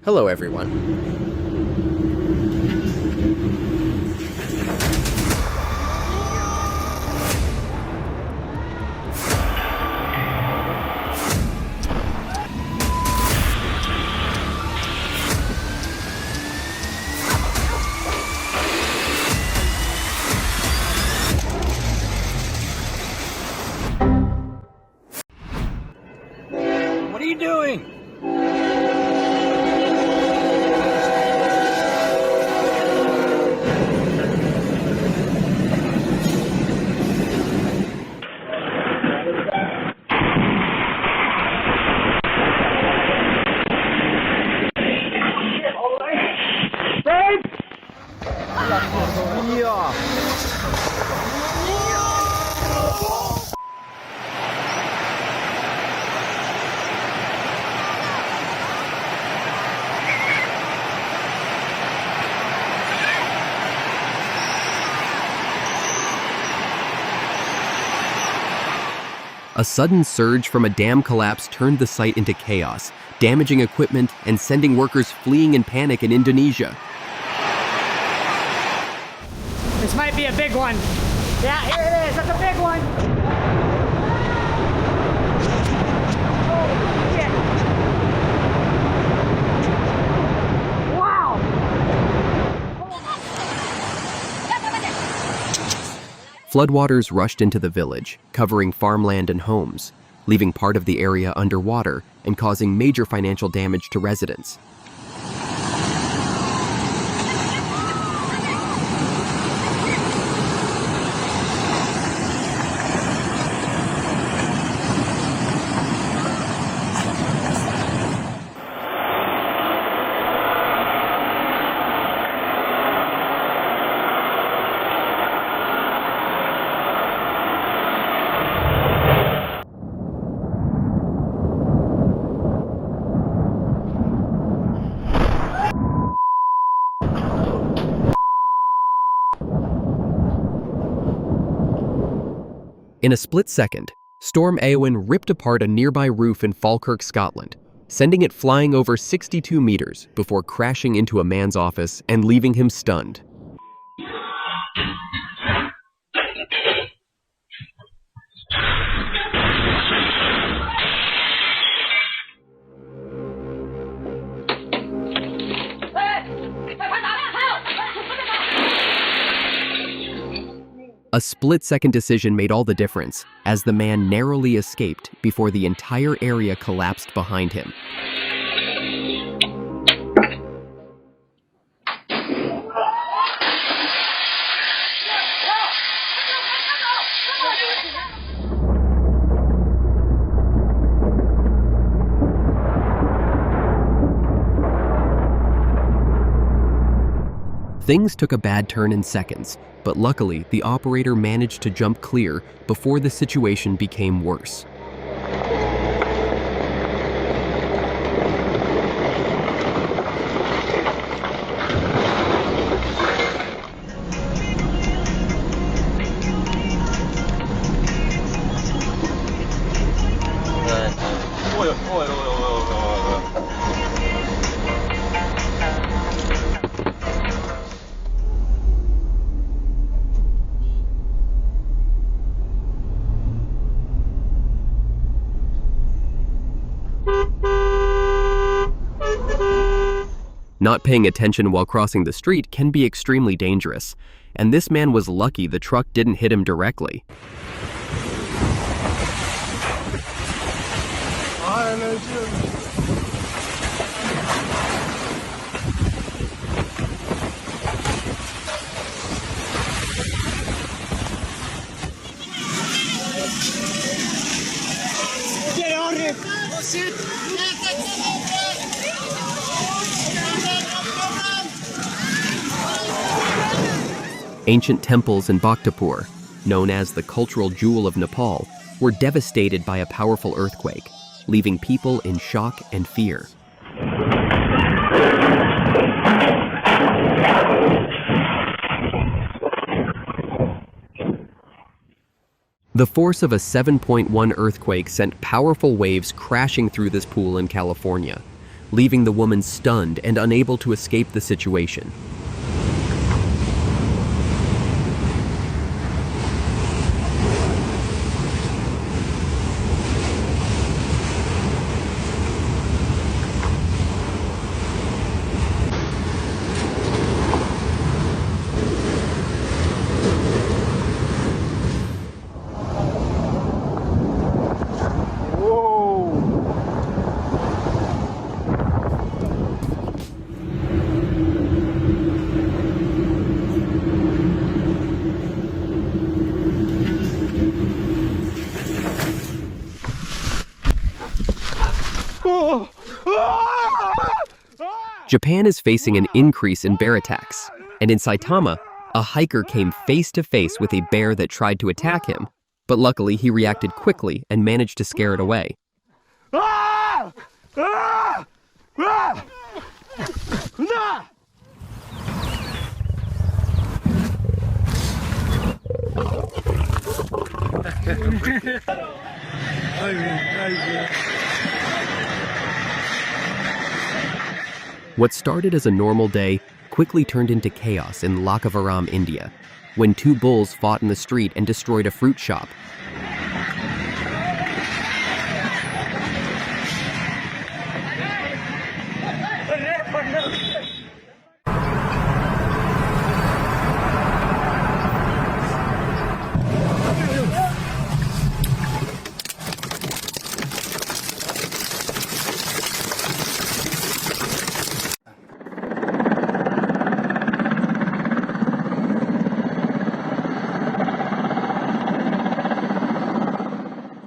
Hello, everyone. What are you doing? A sudden surge from a dam collapse turned the site into chaos, damaging equipment and sending workers fleeing in panic in Indonesia. This might be a big one. Yeah, here it is. That's a big one. Oh, shit. Wow. Floodwaters rushed into the village, covering farmland and homes, leaving part of the area underwater and causing major financial damage to residents. In a split second, Storm Eowyn ripped apart a nearby roof in Falkirk, Scotland, sending it flying over 62 meters before crashing into a man's office and leaving him stunned. A split-second decision made all the difference, as the man narrowly escaped before the entire area collapsed behind him. Things took a bad turn in seconds, but luckily the operator managed to jump clear before the situation became worse. Not paying attention while crossing the street can be extremely dangerous, and this man was lucky the truck didn't hit him directly. Get on here. Oh, shit. Ancient temples in Bhaktapur, known as the cultural jewel of Nepal, were devastated by a powerful earthquake, leaving people in shock and fear. The force of a 7.1 earthquake sent powerful waves crashing through this pool in California, leaving the woman stunned and unable to escape the situation. Japan is facing an increase in bear attacks, and in Saitama, a hiker came face to face with a bear that tried to attack him, but luckily he reacted quickly and managed to scare it away. What started as a normal day quickly turned into chaos in Lakavaram, India, when two bulls fought in the street and destroyed a fruit shop.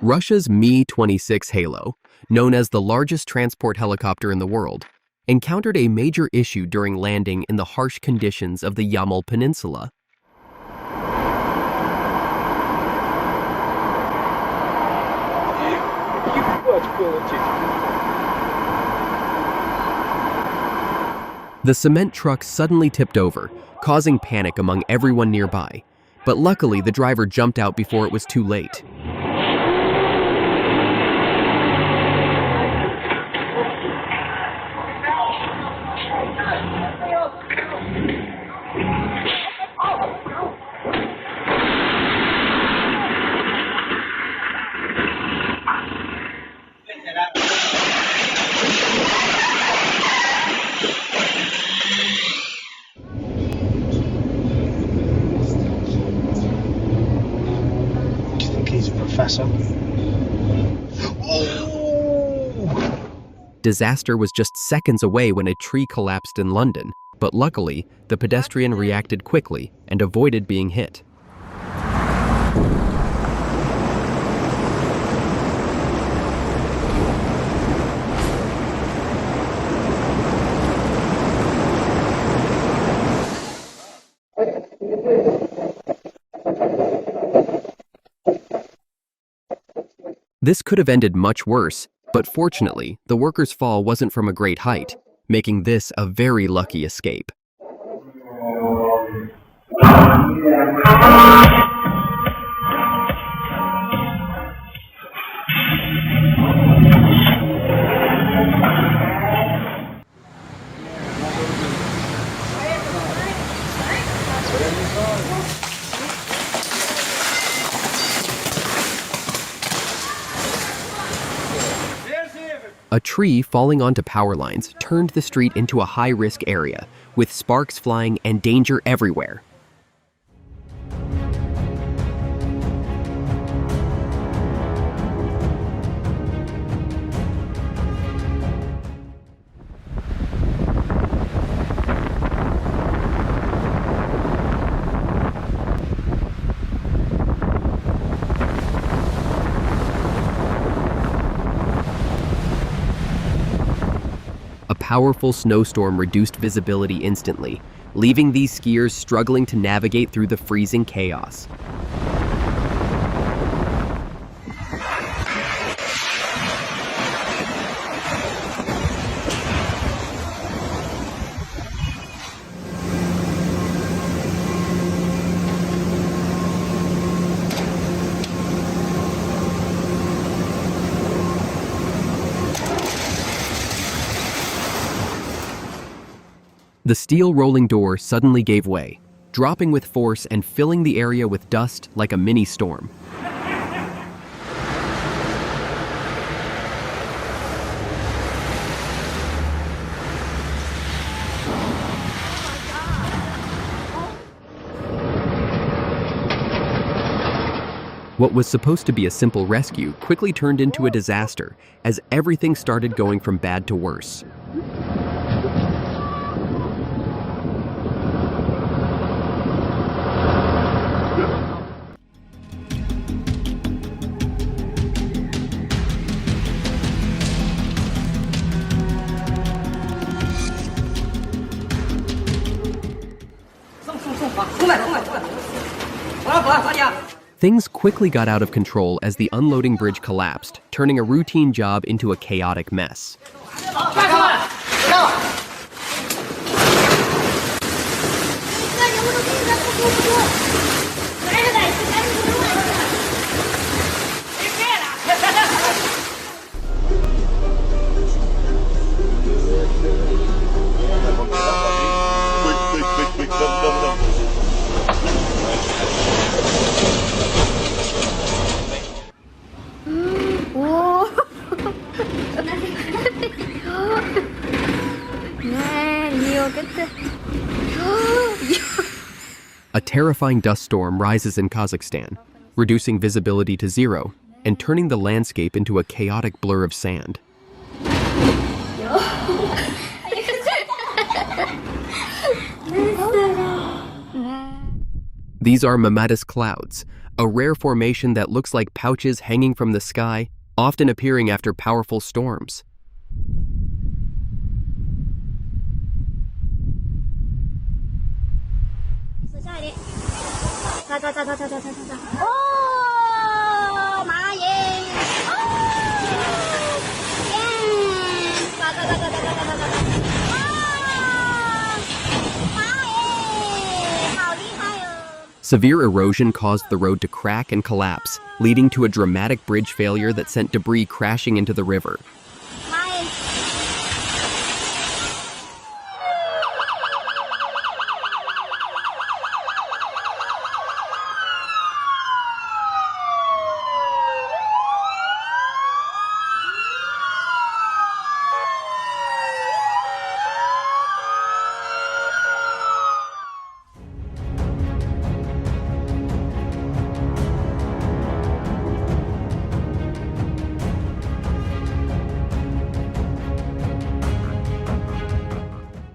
Russia's Mi-26 Halo, known as the largest transport helicopter in the world, encountered a major issue during landing in the harsh conditions of the Yamal Peninsula. The cement truck suddenly tipped over, causing panic among everyone nearby, but luckily the driver jumped out before it was too late. Disaster was just seconds away when a tree collapsed in London, but luckily, the pedestrian reacted quickly and avoided being hit. This could have ended much worse, but fortunately, the worker's fall wasn't from a great height, making this a very lucky escape. A tree falling onto power lines turned the street into a high-risk area, with sparks flying and danger everywhere. A powerful snowstorm reduced visibility instantly, leaving these skiers struggling to navigate through the freezing chaos. The steel rolling door suddenly gave way, dropping with force and filling the area with dust like a mini storm. What was supposed to be a simple rescue quickly turned into a disaster as everything started going from bad to worse. Things quickly got out of control as the unloading bridge collapsed, turning a routine job into a chaotic mess. A terrifying dust storm rises in Kazakhstan, reducing visibility to zero and turning the landscape into a chaotic blur of sand. These are mammatus clouds, a rare formation that looks like pouches hanging from the sky, often appearing after powerful storms. Severe erosion caused the road to crack and collapse, leading to a dramatic bridge failure that sent debris crashing into the river.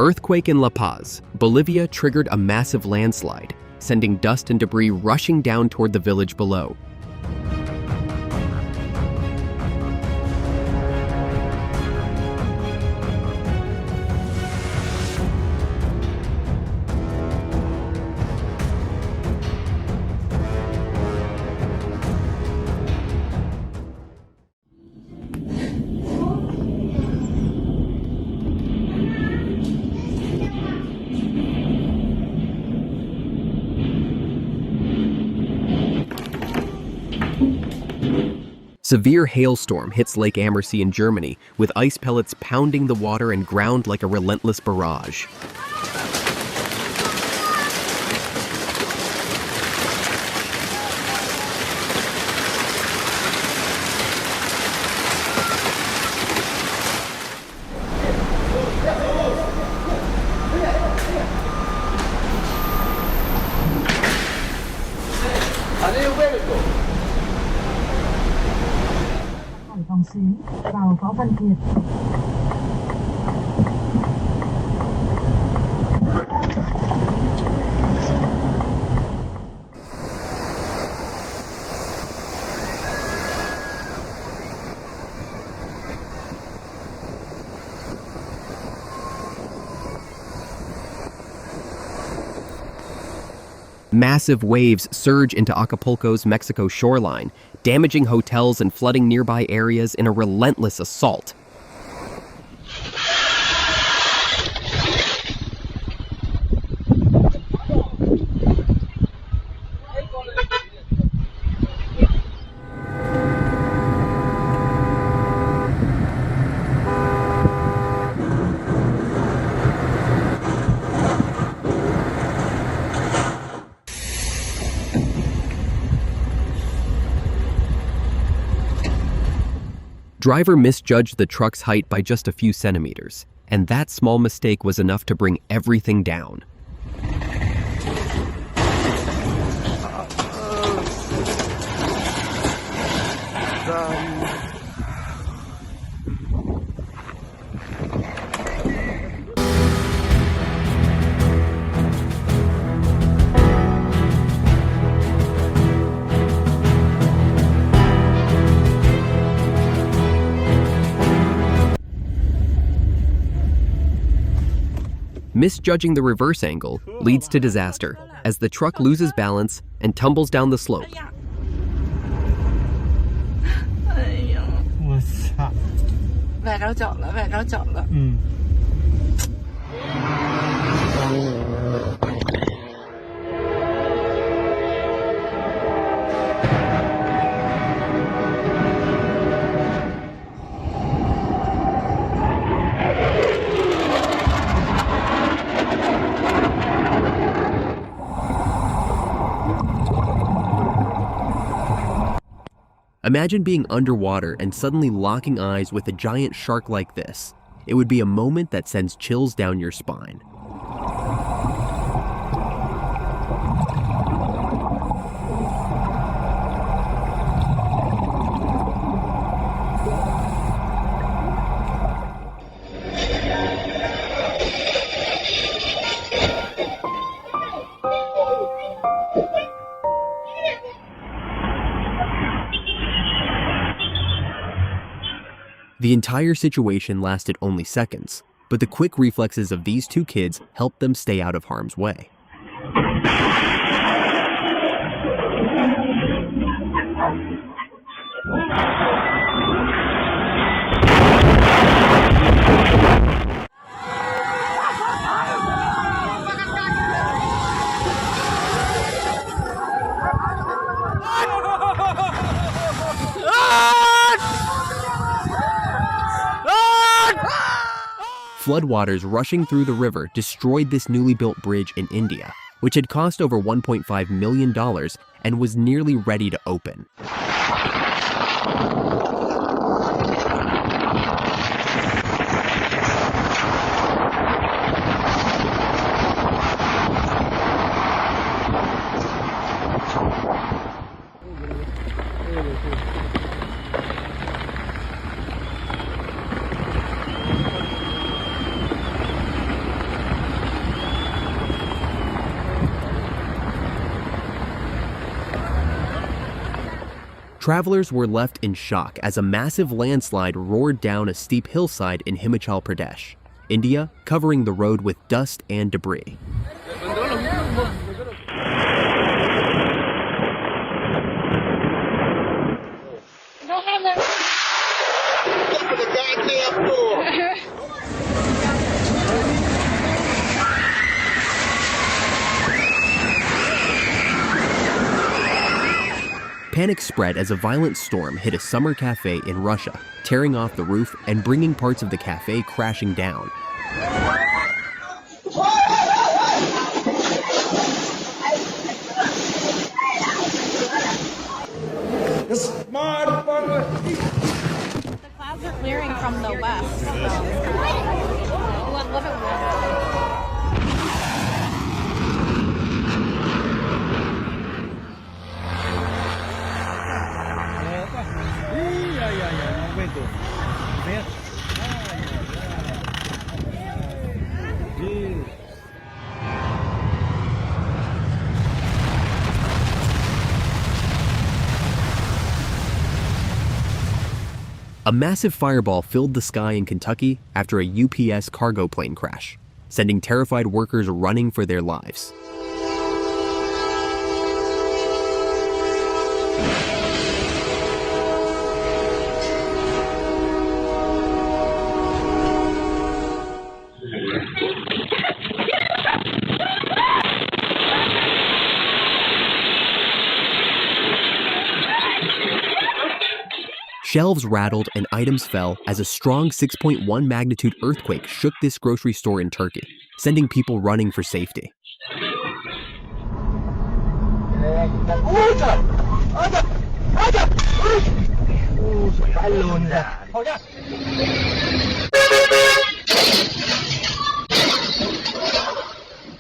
Earthquake in La Paz, Bolivia triggered a massive landslide, sending dust and debris rushing down toward the village below. Severe hailstorm hits Lake Ammersee in Germany, with ice pellets pounding the water and ground like a relentless barrage. Massive waves surge into Acapulco's Mexico shoreline, damaging hotels and flooding nearby areas in a relentless assault. driver misjudged the truck's height by just a few centimeters, and that small mistake was enough to bring everything down. Misjudging the reverse angle leads to disaster as the truck loses balance and tumbles down the slope. 我操！崴着脚了，崴着脚了。Imagine being underwater and suddenly locking eyes with a giant shark like this. It would be a moment that sends chills down your spine. The entire situation lasted only seconds, but the quick reflexes of these two kids helped them stay out of harm's way. Floodwaters rushing through the river destroyed this newly built bridge in India, which had cost over $1.5 million and was nearly ready to open. Travelers were left in shock as a massive landslide roared down a steep hillside in Himachal Pradesh, India, covering the road with dust and debris. Panic spread as a violent storm hit a summer cafe in Russia, tearing off the roof and bringing parts of the cafe crashing down. The clouds are clearing from the west. Look at that. A massive fireball filled the sky in Kentucky after a UPS cargo plane crash, sending terrified workers running for their lives. Shelves rattled and items fell as a strong 6.1 magnitude earthquake shook this grocery store in Turkey, sending people running for safety.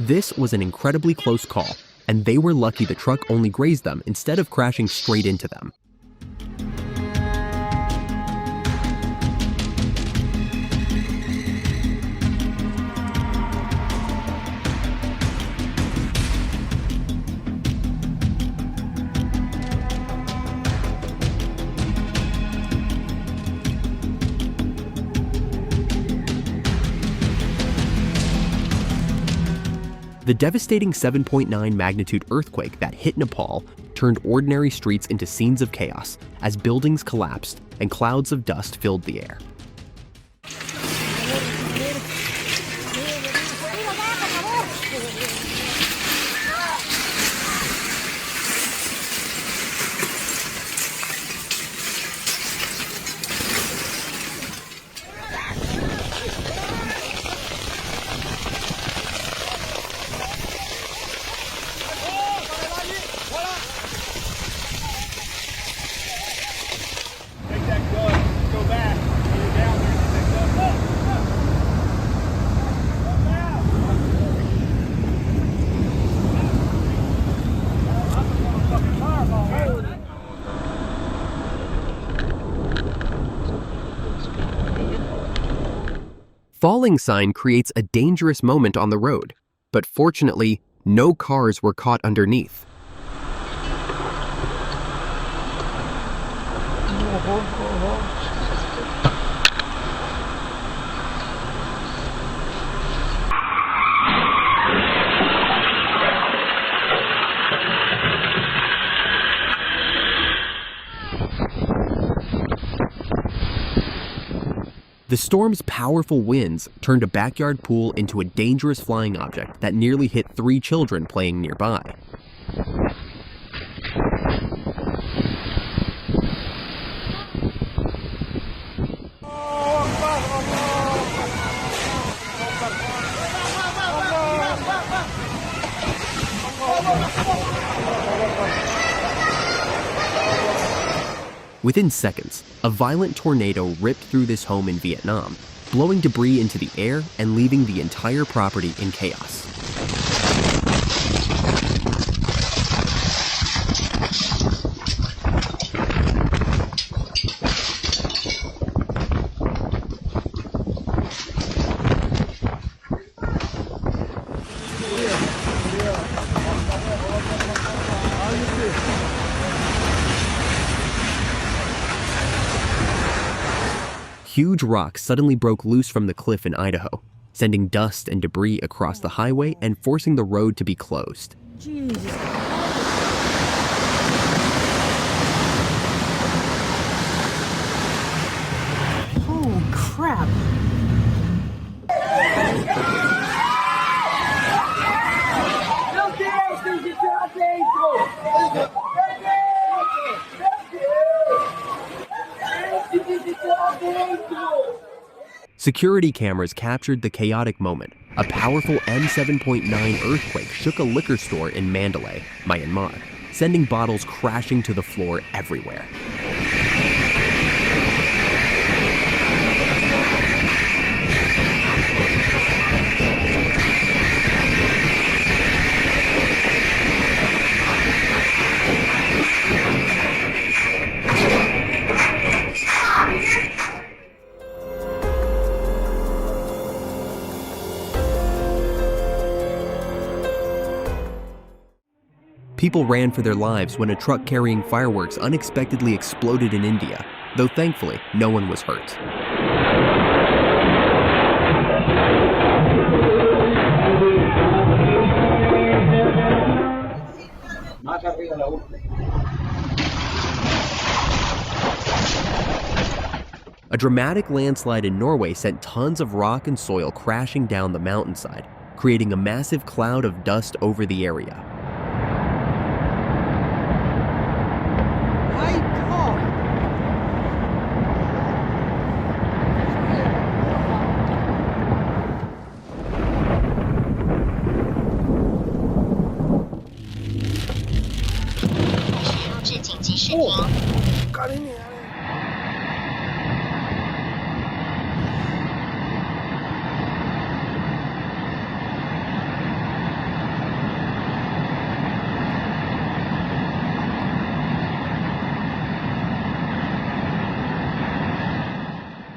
This was an incredibly close call, and they were lucky the truck only grazed them instead of crashing straight into them. The devastating 7.9 magnitude earthquake that hit Nepal turned ordinary streets into scenes of chaos as buildings collapsed and clouds of dust filled the air. Falling sign creates a dangerous moment on the road, but fortunately, no cars were caught underneath. The storm's powerful winds turned a backyard pool into a dangerous flying object that nearly hit 3 children playing nearby. Within seconds, a violent tornado ripped through this home in Vietnam, blowing debris into the air and leaving the entire property in chaos. Huge rocks suddenly broke loose from the cliff in Idaho, sending dust and debris across the highway and forcing the road to be closed. Jesus. Oh, crap. Security cameras captured the chaotic moment. A powerful M7.9 earthquake shook a liquor store in Mandalay, Myanmar, sending bottles crashing to the floor everywhere. People ran for their lives when a truck carrying fireworks unexpectedly exploded in India, though thankfully, no one was hurt. A dramatic landslide in Norway sent tons of rock and soil crashing down the mountainside, creating a massive cloud of dust over the area.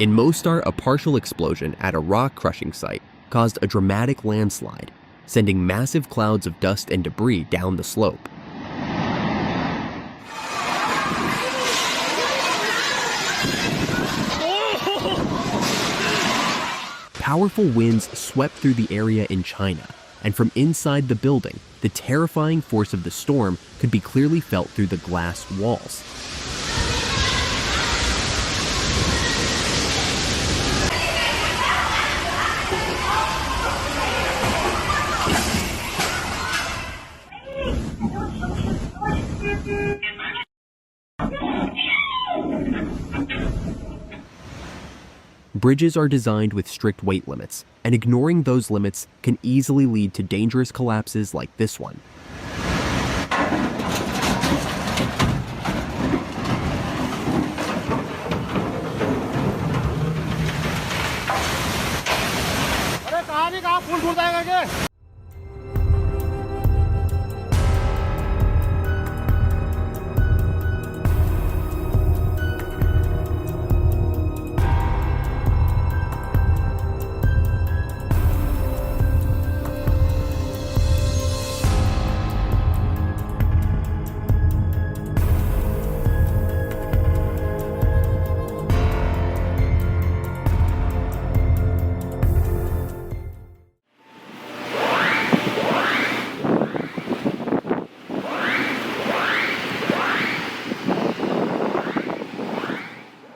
In Mostar, a partial explosion at a rock crushing site caused a dramatic landslide, sending massive clouds of dust and debris down the slope. Powerful winds swept through the area in China, and from inside the building, the terrifying force of the storm could be clearly felt through the glass walls. Bridges are designed with strict weight limits, and ignoring those limits can easily lead to dangerous collapses like this one.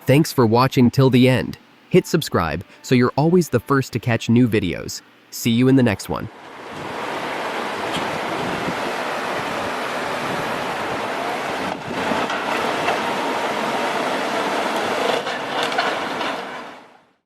Thanks for watching till the end. Hit subscribe so you're always the first to catch new videos. See you in the next one.